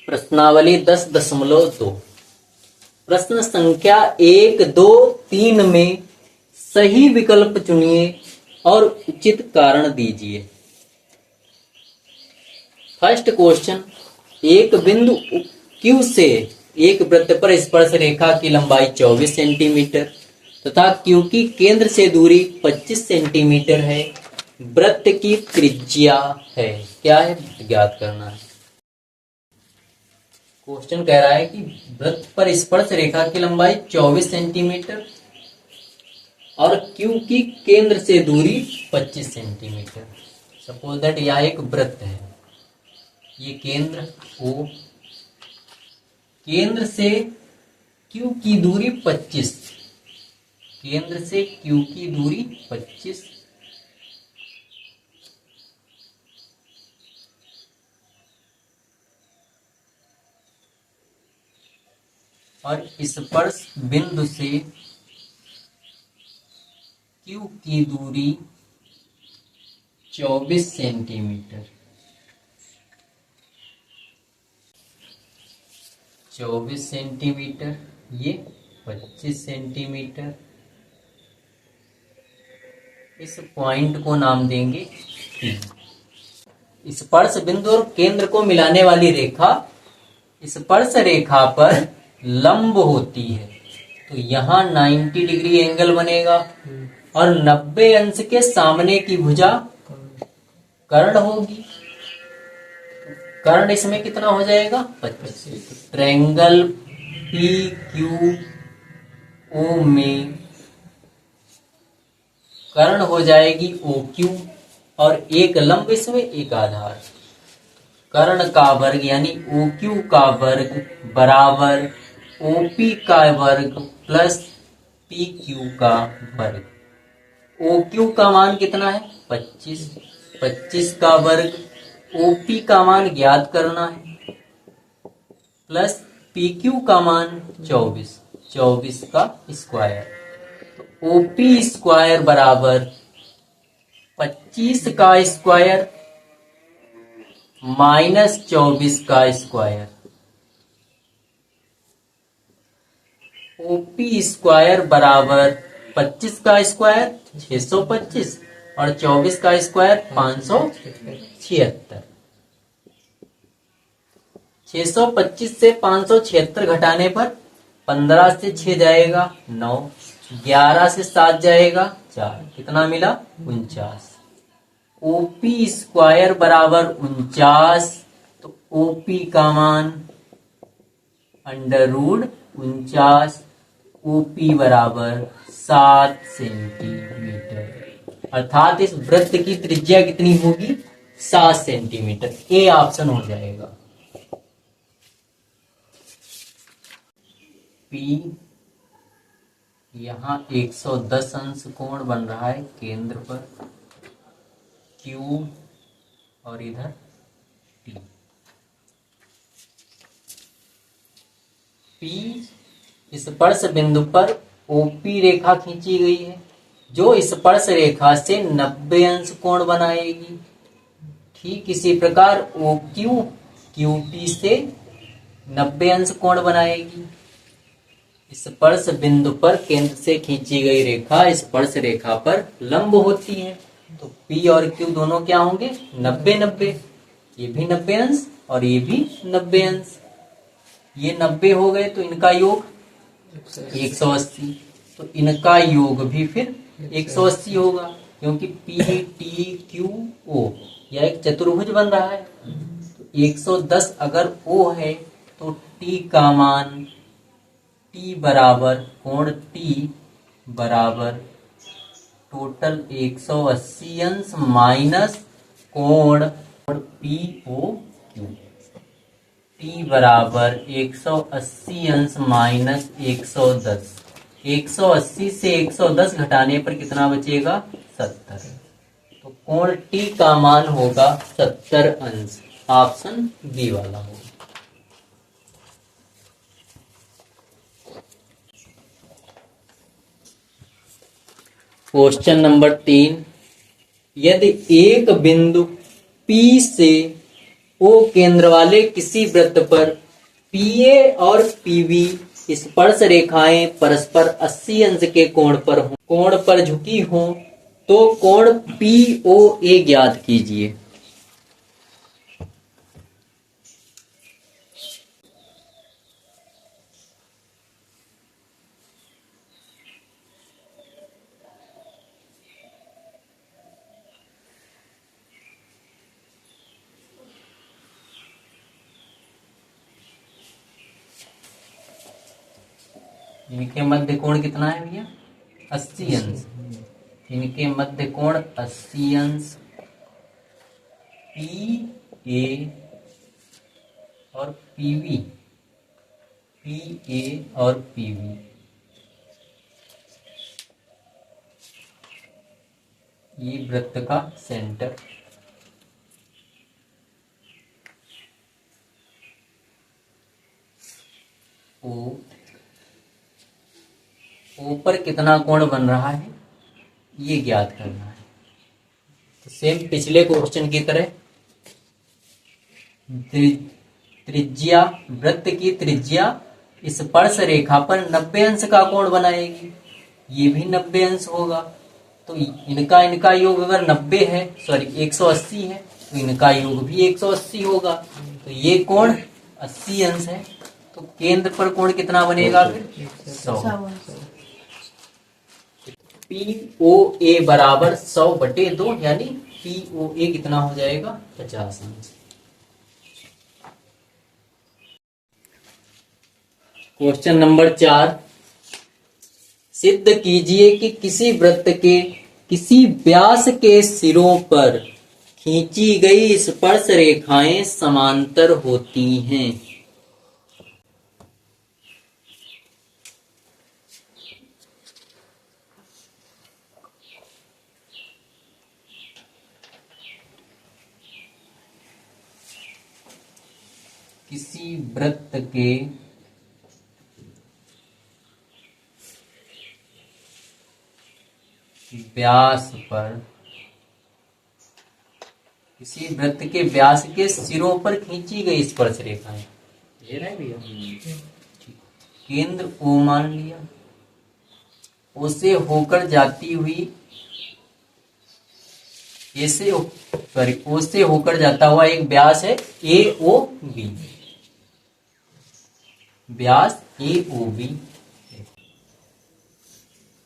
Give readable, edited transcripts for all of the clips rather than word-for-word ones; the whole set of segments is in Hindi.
प्रश्नावली 10.2 प्रश्न संख्या 1, 2, 3 में सही विकल्प चुनिए और उचित कारण दीजिए। फर्स्ट क्वेश्चन, एक बिंदु Q से एक वृत्त पर स्पर्श रेखा की लंबाई 24 सेंटीमीटर तथा Q की केंद्र से दूरी 25 सेंटीमीटर है। वृत्त की त्रिज्या है, क्या है, ज्ञात करना है। क्वेश्चन कह रहा है कि वृत्त पर स्पर्श रेखा की लंबाई 24 सेंटीमीटर और Q की केंद्र से दूरी 25 सेंटीमीटर। सपोज दैट यह एक वृत्त है, ये केंद्र O, केंद्र से Q की दूरी 25, केंद्र से Q की दूरी 25 और स्पर्श बिंदु से Q की दूरी 24 सेंटीमीटर, 24 सेंटीमीटर, ये 25 सेंटीमीटर। इस पॉइंट को नाम देंगे P। स्पर्श बिंदु और केंद्र को मिलाने वाली रेखा स्पर्श रेखा पर लंब होती है, तो यहाँ 90 डिग्री एंगल बनेगा और 90 अंश के सामने की भुजा कर्ण होगी। कर्ण इसमें कितना हो जाएगा, 25। ट्रायंगल PQO में कर्ण हो जाएगी OQ और एक लंब इसमें एक आधार। कर्ण का वर्ग यानी OQ का वर्ग बराबर OP का वर्ग प्लस PQ का वर्ग। OQ का मान कितना है, 25, 25 का वर्ग, OP का मान ज्ञात करना है, प्लस PQ का मान 24, 24 का स्क्वायर। तो OP स्क्वायर बराबर 25 का स्क्वायर माइनस 24 का स्क्वायर। OP स्क्वायर बराबर 25 का स्क्वायर 625 और 24 का स्क्वायर 576। 625 से 576 घटाने पर 15 से 6 जाएगा 9, 11 से 7 जाएगा 4, कितना मिला, 49। OP स्क्वायर बराबर 49, तो OP का मान √49, OP बराबर 7 सेंटीमीटर। अर्थात इस वृत्त की त्रिज्या कितनी होगी, 7 सेंटीमीटर। ए ऑप्शन हो जाएगा। P यहाँ 110 अंश कोण बन रहा है केंद्र पर, Q और इधर T। P स्पर्श बिंदु पर OP रेखा खींची गई है, जो स्पर्श रेखा से 90 अंश कोण बनाएगी। ठीक इसी प्रकार OQ QP से 90 अंश कोण बनाएगी। स्पर्श बिंदु पर केंद्र से खींची गई रेखा स्पर्श रेखा पर लंब होती है, तो P और Q दोनों क्या होंगे, 90 90। ये भी 90 अंश और ये भी 90 अंश, ये 90 हो गए तो इनका योग 180, तो इनका योग भी फिर 180 होगा, क्योंकि PTQO यह एक चतुर्भुज बन रहा है। तो 110 अगर O है तो T का मान T बराबर कोण T बराबर टोटल 180 अंश माइनस कोण POQ। T बराबर 180 अंश माइनस 110, 180 से 110 घटाने पर कितना बचेगा, 70। तो कोण T का मान होगा 70 अंश। ऑप्शन बी वाला होगा। क्वेश्चन नंबर 3, यदि एक बिंदु P से ओ केंद्र वाले किसी वृत्त पर पीए और पीवी स्पर्श रेखाएं परस्पर 80 अंश के कोण पर झुकी हों तो कोण पीओए ज्ञात कीजिए। इनके मध्य कोण कितना है भैया? 80 अंश। इनके मध्य कोण 80 अंश। पी ए और पीवी, पी ए और पीवी, ये वृत्त का सेंटर। ओ पर कितना कोण बन रहा है ये ज्ञात करना है। तो सेम पिछले क्वेश्चन की तरह त्रिज्या, वृत्त की त्रिज्या स्पर्श रेखा पर 90 अंश का कोण बनाएगी। ये भी 90 अंश होगा। तो इनका योग अगर 90 है, सॉरी 180 है, तो इनका योग भी 180 होगा। तो ये कोण 80 अंश है। तो केंद्र पर कोण कितना बनेगा फिर? 100। पीओए बराबर 100/2, यानी पीओए कितना हो जाएगा? 50 अंश। क्वेश्चन नंबर 4, सिद्ध कीजिए कि किसी वृत्त के किसी व्यास के सिरों पर खींची गई स्पर्श रेखाएं समांतर होती हैं। किसी वृत्त के व्यास पर, किसी वृत्त के व्यास के सिरों पर खींची गई स्पर्श रेखाएं, ये रहे भैया। केंद्र ओ मान लिया, ओ से होकर जाती हुई, ओ से होकर जाता हुआ एक व्यास है ए ओ बी, व्यास ए ओ बी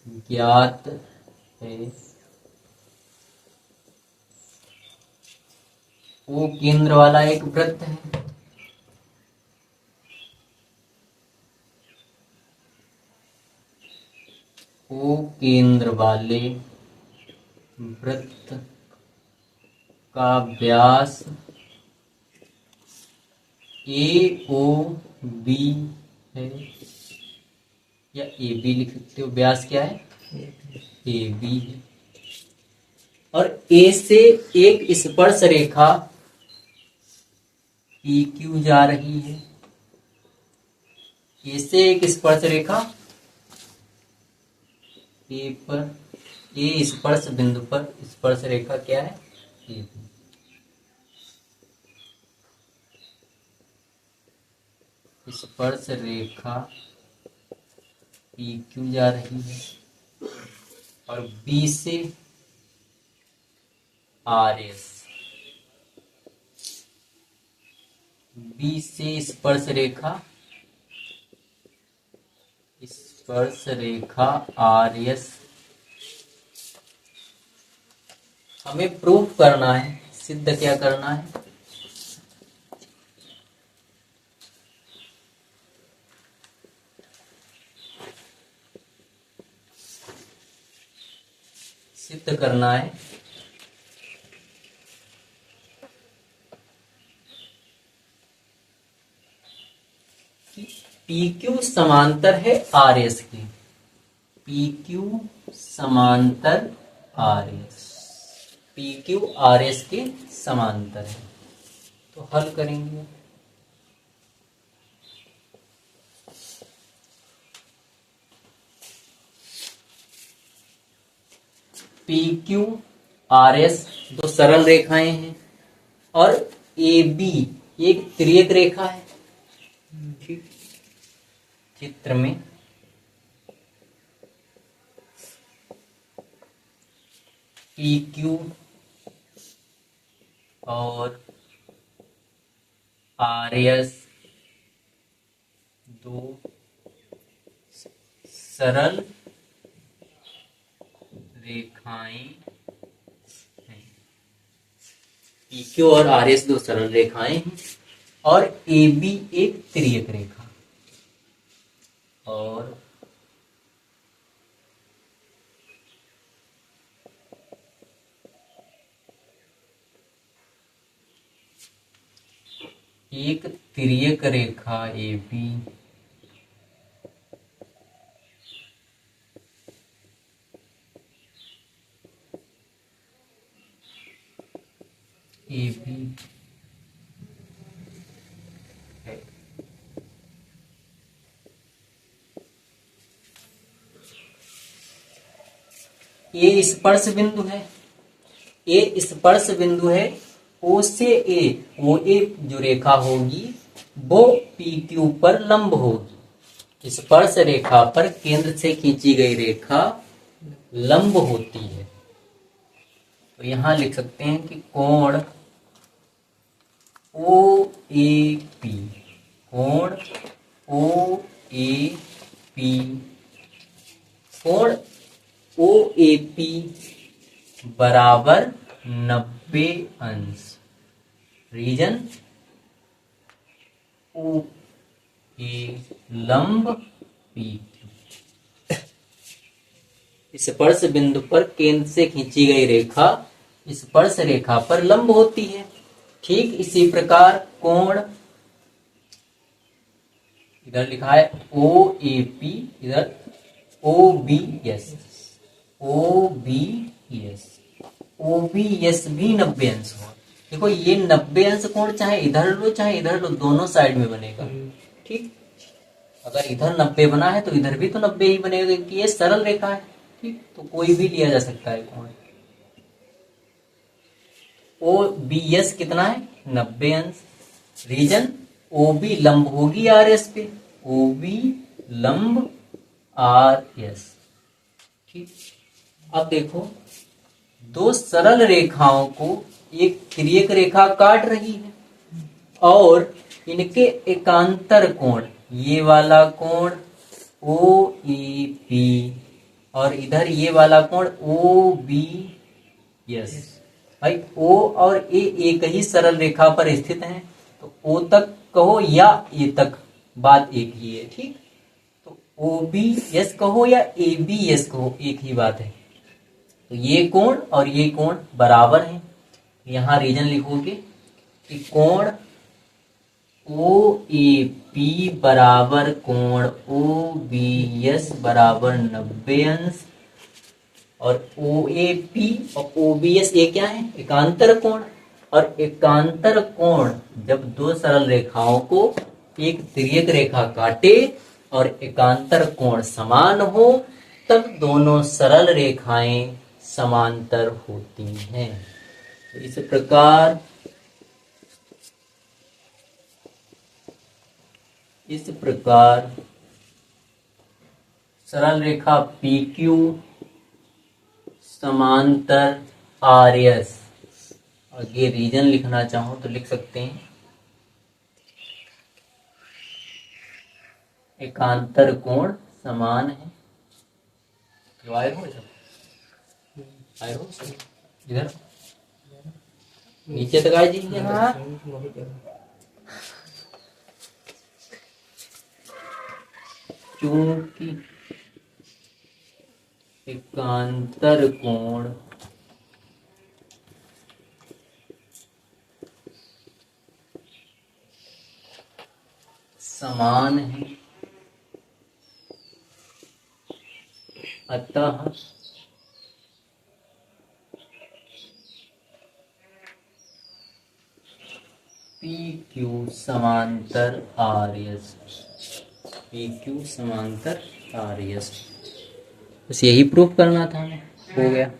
ज्ञात है। ओ केंद्र वाला एक वृत्त है। ओ केंद्र वाले वृत्त का व्यास ए ओ बी है, या ए बी लिख सकते हो। व्यास क्या है? ए बी है। और ए से एक स्पर्श रेखा पी क्यू जा रही है। ए से एक स्पर्श रेखा ए पर, ए स्पर्श बिंदु पर स्पर्श रेखा क्या है? A B. स्पर्श रेखा पी क्यू जा रही है और बी से आर एस, बी से स्पर्श रेखा आर एस हमें प्रूव करना है। सिद्ध क्या करना है? सिद्ध करना है कि पी क्यू समांतर है आर एस के। पी क्यू समांतर R S, P Q R S के समांतर है। तो हल करेंगे। पी क्यू आर एस दो सरल रेखाएं हैं और ए बी एक तिर्यक रेखा है। ठीक, चित्र में पी क्यू और आर एस दो सरल रेखाएं हैं। पी क्यू और आर एस दो सरल रेखाएं हैं और ए बी एक तिर्यक रेखा और एक तिर्यक रेखा ए बी ए बी है। ए स्पर्श बिंदु है। ए स्पर्श बिंदु है। ओ से ए, वो ए जो रेखा होगी वो पी क्यू पर लंब होगी। स्पर्श रेखा पर केंद्र से खींची गई रेखा लंब होती है। तो यहां लिख सकते हैं कि कोण ओ ए पी, कोण ओ ए पी, कोण ओ ए पी बराबर 90 अंश। रीजन ओ ए लंब पी क्यू। स्पर्श बिंदु पर केंद्र से खींची गई रेखा स्पर्श रेखा पर लंब होती है। ठीक इसी प्रकार कोण, इधर लिखा है ओ ए पी, इधर O B S, O B S, O B S भी 90 अंश हो। देखो ये 90 अंश कोण चाहे इधर लो चाहे इधर लो, दोनों साइड में बनेगा। ठीक, अगर इधर 90 बना है तो इधर भी तो 90 ही बनेगा क्योंकि ये सरल रेखा है। ठीक, तो कोई भी लिया जा सकता है कोण। ओ बी एस कितना है 90 अंश। रीजन ओ बी लंब होगी आर एस पे, ओ बी लंब आर एस। ठीक, अब देखो दो सरल रेखाओं को एक तिर्यक रेखा काट रही है और इनके एकांतर कोण, ये वाला कोण ओ ए पी और इधर ये वाला कोण ओ बी एस। भाई ओ और ए एक ही सरल रेखा पर स्थित हैं, तो ओ तक कहो या ए तक, बात एक ही है। ठीक, तो ओ बी एस कहो या ए बी एस कहो, एक ही बात है। तो ये कोण और ये कोण बराबर हैं। यहां रीजन लिखोगे कि कोण ओ ए पी बराबर कोण ओ बी एस बराबर 90 अंश और ओ ए पी और ओ बी एस ये क्या है एकांतर कोण। और एकांतर कोण जब दो सरल रेखाओं को एक तिर्यक रेखा काटे और एकांतर कोण समान हो तब दोनों सरल रेखाएं समांतर होती हैं। तो इस प्रकार सरल रेखा पी क्यू समांतर आर एस, आगे रीजन लिखना चाहो तो लिख सकते हैं एकांतर कोण समान है। वायर हो आए हो इधर नीचे तक आ जाइए। हाँ, चूंकि एकांतर कोण समान है अतः पी क्यू समांतर आर एस, पी क्यू समांतर आर एस। बस यही प्रूफ करना था हमें, हो गया।